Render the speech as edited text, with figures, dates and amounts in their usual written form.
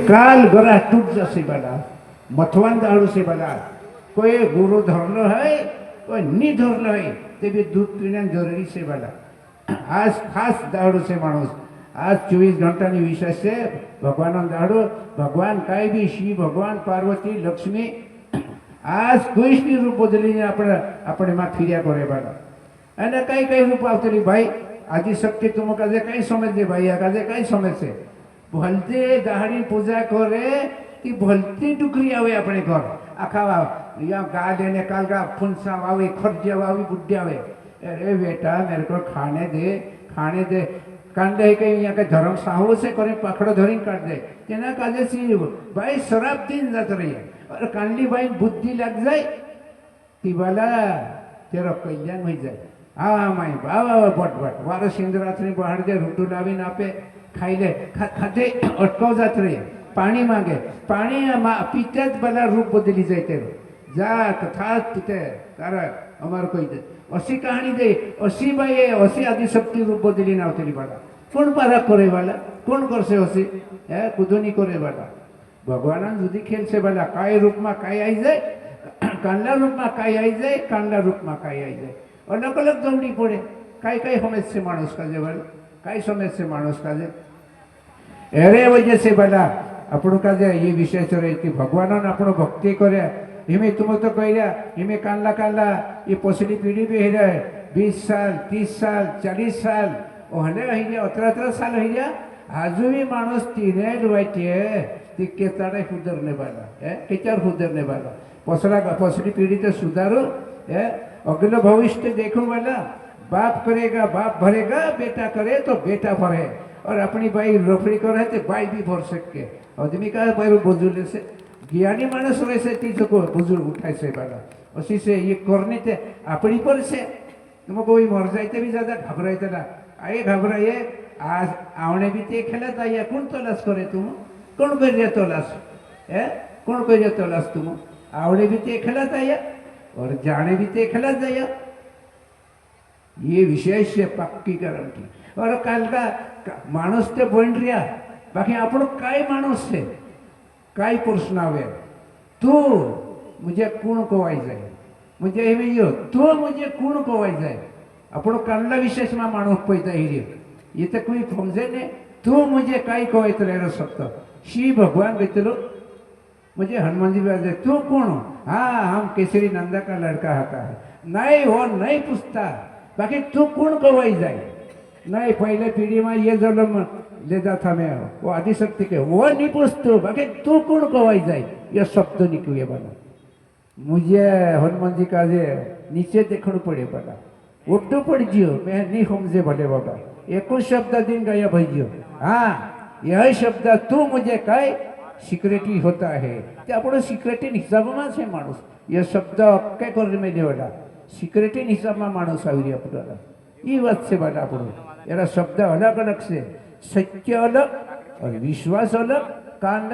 काल गरा टूट जसे बला मथवान दारू से बला कोई गुरु धरलो है कोई नहीं धरलो है ते भी दूध पीने जरूरी से बला आज खास दारू से माणूस आज 24 घंटा विशेष से भगवान दारू भगवान काई भी शिव भगवान पार्वती लक्ष्मी आज कोई भी रूप बदली अपने में फिरिया करे बला अने कई कई रूप आवतली भाई आदि शक्ति तुम काजे कई समझ दे भाई काजे कई समझ से भलते दहाड़ी पूजा करे ती भलती टुकरी आवे अपने घर आखा या गा देने काल का फुंसा आवे खर्जिया आवे बुढ़िया आवे अरे बेटा मेरे को खाने दे कांदे कहीं यहाँ के धर्म साहू से करे पकड़ो धरी काट दे तेना काजे सी भाई शराब दिन जात रही है और कांडी भाई बुद्धि लग जाए ती वाला तेरा कल्याण हो जाए हाँ माई बाबा बट वार सिंधरात्री बाहर दे रुटू लावी नापे खाइले खाते अटकाव जात रही पानी मांगे पानी पीते बला रूप बदली जाए तेरो जा कथा पीते तारा अमर कोई दे असी कहानी दे असी भाई असी आदि शक्ति रूप बदली ना होती बड़ा कौन पारा करे वाला कौन कर से असी है कुदनी करे वाला भगवान जुदी खेल से वाला काय रूप में काय आई जाए कांडा रूप में काय आई जाए कांडा रूप में काय आई जाए अलग अलग दौड़ी पड़े काय काय समझ से मानुष का जे वाला काय समझ से मानुष का जे अरे वजह से वाला आपण का जे ये विषय चले कि भगवान आपण भक्ति करे हिमे तुम तो कहला हिमे कानला ये पसली पीढ़ी भी है 20 साल 30 साल 40 साल ओहने है 18 साल है आजू भी मानुष तीने रुवाइते ती केताड़े सुधरने वाला है केचार सुधरने वाला पसली पीढ़ी तो सुधारो है अगला भविष्य देखो वाला बाप करेगा बाप भरेगा बेटा करे तो बेटा भरे और अपनी भाई रोफड़ी करे तो भाई भी भर सके आदमी का भाई बुजुर्ग से ज्ञानी मानस वैसे तीजों को बुजुर्ग उठाए से वाला उसी से ये करने थे अपनी पर से तुमको कोई मर जाते भी ज्यादा घबराते ना आए घबराइए आज आवने भी ते खेला था कौन तलाश करे तुम कौन कर तलाश है कौन कर तलाश तुम आवने भी ते खेला था और जाने भी ते खेला जाए ये विशेष पक्की करण की और काल का मानुस ते बन रहा बाकी आपण काय मानुस से काय प्रश्न आवे तू मुझे कौन कवाई जाए मुझे यो तू मुझे कौन कवाई जाए आपण कांडला विशेष में मानुस पैदा ही ये तो कोई समझे ने तू मुझे काय कवाई तो सकता शिव भगवान कहते मुझे हनुमान जी बात तू कौन हाँ हम केसरी नंदा का लड़का होता है नहीं वो नहीं पूछता बाकी तू कौन कवाई जाए नहीं पहले पीढ़ी में ये जन्म लेता था मैं वो आदिशक्ति के वो नहीं पूछते बाकी तू कौन कवाई जाए ये शब्द निकले बना मुझे हनुमान जी का जे नीचे देखना पड़े बना उठो पड़ जियो मैं नहीं समझे भले बाबा एक शब्द दिन गया भैजियो हाँ यह शब्द तू मुझे कहे सिक्रेटी होता है आपण सिक्रेटी हिसाब में से मानुस यह शब्द अक्के कर में देवला सिक्रेटी हिसाब में मानुस આવી રહ્યા આપણા ये बात से बात આપણો એના શબ્દ अलग अलग से सत्य अलग और विश्वास अलग कांड